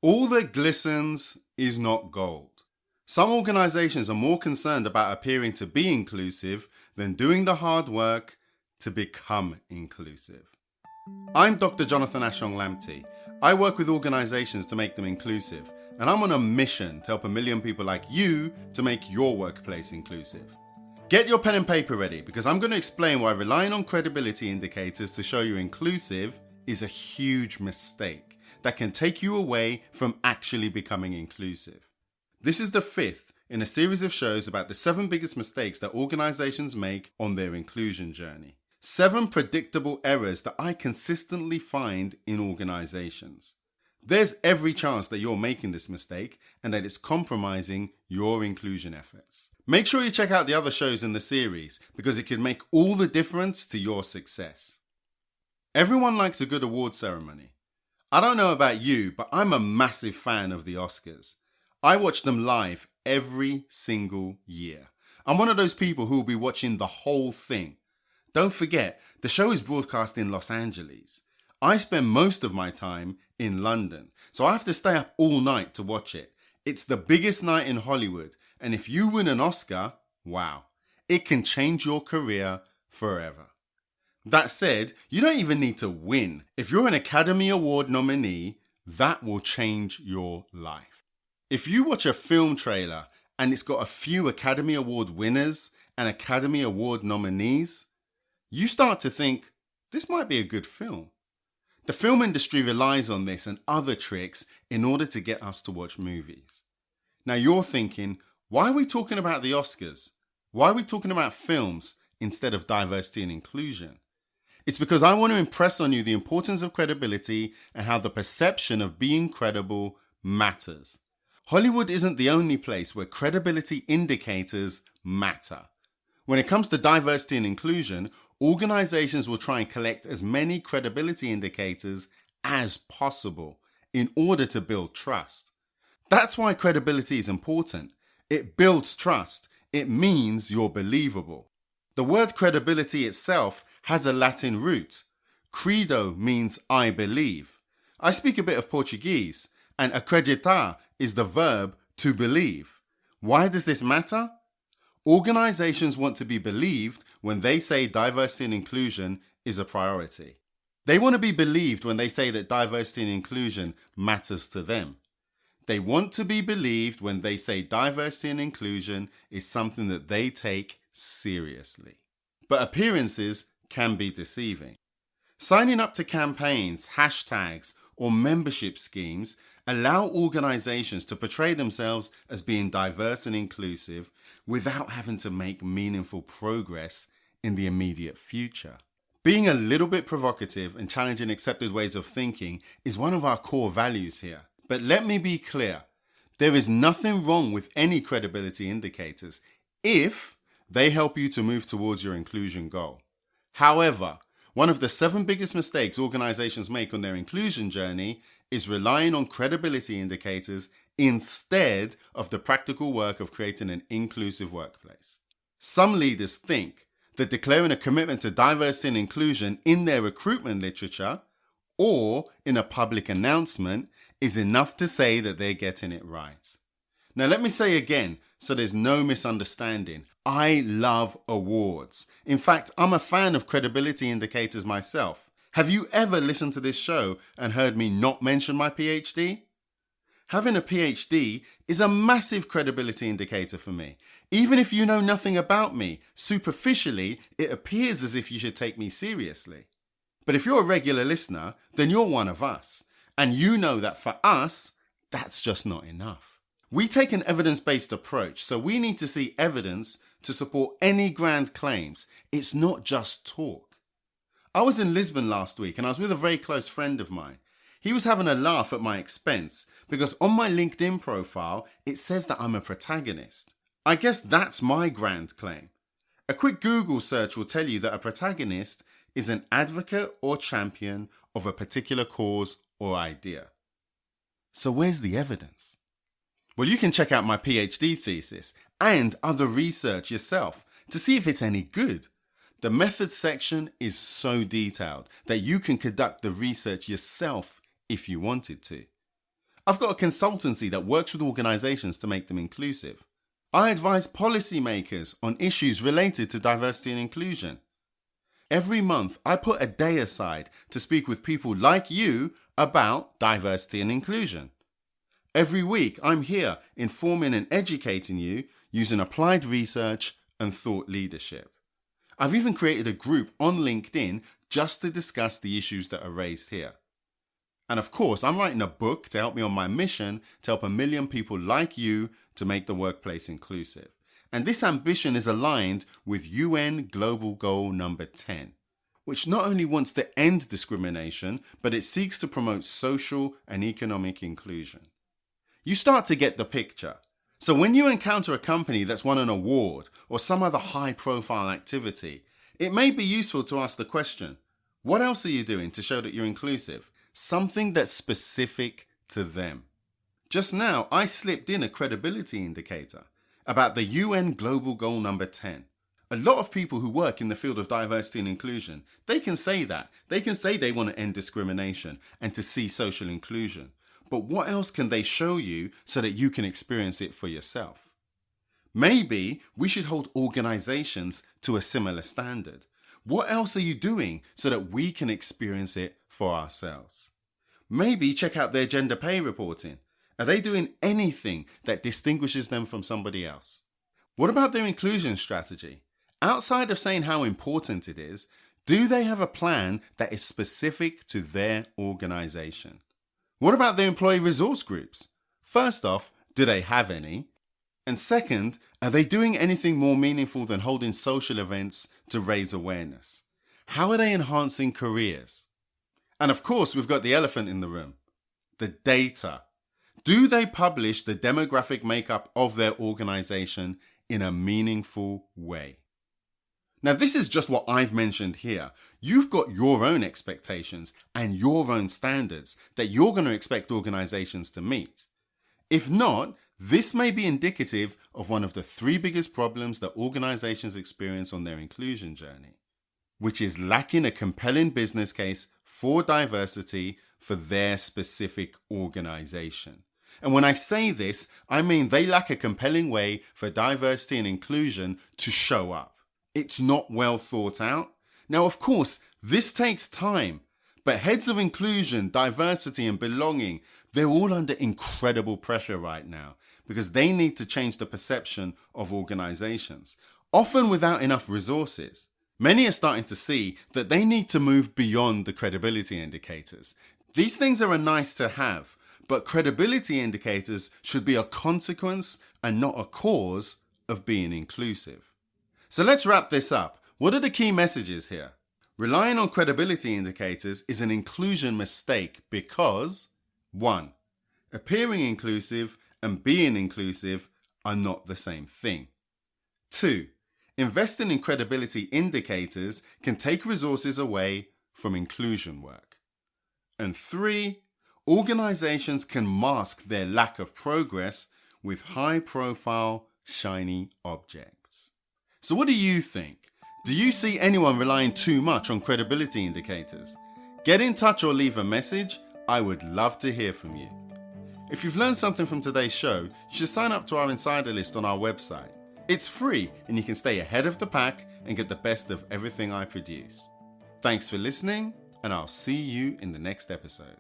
All that glistens is not gold. Some organizations are more concerned about appearing to be inclusive than doing the hard work to become inclusive. I'm Dr. Jonathan Ashong Lamptey. I work with organizations to make them inclusive, and I'm on a mission to help 1 million people like you to make your workplace inclusive. Get your pen and paper ready, because I'm going to explain why relying on credibility indicators to show you're inclusive is a huge mistake that can take you away from actually becoming inclusive. This is the 5th in a series of shows about the 7 biggest mistakes that organizations make on their inclusion journey. 7 predictable errors that I consistently find in organizations. There's every chance that you're making this mistake and that it's compromising your inclusion efforts. Make sure you check out the other shows in the series, because it can make all the difference to your success. Everyone likes a good award ceremony. I don't know about you, but I'm a massive fan of the Oscars. I watch them live every single year. I'm one of those people who will be watching the whole thing. Don't forget, the show is broadcast in Los Angeles. I spend most of my time in London, so I have to stay up all night to watch it. It's the biggest night in Hollywood, and if you win an Oscar, wow, it can change your career forever. That said, you don't even need to win. If you're an Academy Award nominee, that will change your life. If you watch a film trailer and it's got a few Academy Award winners and Academy Award nominees, you start to think, this might be a good film. The film industry relies on this and other tricks in order to get us to watch movies. Now you're thinking, why are we talking about the Oscars? Why are we talking about films instead of diversity and inclusion? It's because I want to impress on you the importance of credibility and how the perception of being credible matters. Hollywood isn't the only place where credibility indicators matter. When it comes to diversity and inclusion, organizations will try and collect as many credibility indicators as possible in order to build trust. That's why credibility is important. It builds trust. It means you're believable. The word credibility itself has a Latin root. Credo means I believe. I speak a bit of Portuguese, and acreditar is the verb to believe. Why does this matter? Organizations want to be believed when they say diversity and inclusion is a priority. They want to be believed when they say that diversity and inclusion matters to them. They want to be believed when they say diversity and inclusion is something that they take seriously. But appearances can be deceiving. Signing up to campaigns, hashtags, or membership schemes allow organizations to portray themselves as being diverse and inclusive without having to make meaningful progress in the immediate future. Being a little bit provocative and challenging accepted ways of thinking is one of our core values here. But let me be clear, there is nothing wrong with any credibility indicators if they help you to move towards your inclusion goal. However, one of the 7 biggest mistakes organizations make on their inclusion journey is relying on credibility indicators instead of the practical work of creating an inclusive workplace. Some leaders think that declaring a commitment to diversity and inclusion in their recruitment literature or in a public announcement is enough to say that they're getting it right. Now let me say again, so there's no misunderstanding, I love awards. In fact, I'm a fan of credibility indicators myself. Have you ever listened to this show and heard me not mention my PhD? Having a PhD is a massive credibility indicator for me. Even if you know nothing about me, superficially, it appears as if you should take me seriously. But if you're a regular listener, then you're one of us. And you know that for us, that's just not enough. We take an evidence-based approach, so we need to see evidence to support any grand claims. It's not just talk. I was in Lisbon last week and I was with a very close friend of mine. He was having a laugh at my expense because on my LinkedIn profile, it says that I'm a protagonist. I guess that's my grand claim. A quick Google search will tell you that a protagonist is an advocate or champion of a particular cause or idea. So where's the evidence? Well, you can check out my PhD thesis and other research yourself to see if it's any good. The methods section is so detailed that you can conduct the research yourself if you wanted to. I've got a consultancy that works with organizations to make them inclusive. I advise policymakers on issues related to diversity and inclusion. Every month, I put a day aside to speak with people like you about diversity and inclusion. Every week, I'm here informing and educating you using applied research and thought leadership. I've even created a group on LinkedIn just to discuss the issues that are raised here. And of course, I'm writing a book to help me on my mission to help 1 million people like you to make the workplace inclusive. And this ambition is aligned with UN Global Goal number 10, which not only wants to end discrimination, but it seeks to promote social and economic inclusion. You start to get the picture. So when you encounter a company that's won an award or some other high-profile activity, it may be useful to ask the question, what else are you doing to show that you're inclusive? Something that's specific to them. Just now, I slipped in a credibility indicator about the UN Global Goal number 10. A lot of people who work in the field of diversity and inclusion, they can say that. They can say they want to end discrimination and to see social inclusion. But what else can they show you so that you can experience it for yourself? Maybe we should hold organizations to a similar standard. What else are you doing so that we can experience it for ourselves? Maybe check out their gender pay reporting. Are they doing anything that distinguishes them from somebody else? What about their inclusion strategy? Outside of saying how important it is, do they have a plan that is specific to their organization? What about their employee resource groups? First off, do they have any? And second, are they doing anything more meaningful than holding social events to raise awareness? How are they enhancing careers? And of course, we've got the elephant in the room, the data. Do they publish the demographic makeup of their organization in a meaningful way? Now, this is just what I've mentioned here. You've got your own expectations and your own standards that you're going to expect organizations to meet. If not, this may be indicative of one of the 3 biggest problems that organizations experience on their inclusion journey, which is lacking a compelling business case for diversity for their specific organization. And when I say this, I mean they lack a compelling way for diversity and inclusion to show up. It's not well thought out. Now, of course, this takes time, but heads of inclusion, diversity, and belonging, they're all under incredible pressure right now because they need to change the perception of organizations, often without enough resources. Many are starting to see that they need to move beyond the credibility indicators. These things are a nice to have, but credibility indicators should be a consequence and not a cause of being inclusive. So let's wrap this up. What are the key messages here? Relying on credibility indicators is an inclusion mistake because 1. Appearing inclusive and being inclusive are not the same thing. 2. Investing in credibility indicators can take resources away from inclusion work. And 3. Organizations can mask their lack of progress with high-profile, shiny objects. So what do you think? Do you see anyone relying too much on credibility indicators? Get in touch or leave a message. I would love to hear from you. If you've learned something from today's show, you should sign up to our insider list on our website. It's free and you can stay ahead of the pack and get the best of everything I produce. Thanks for listening, and I'll see you in the next episode.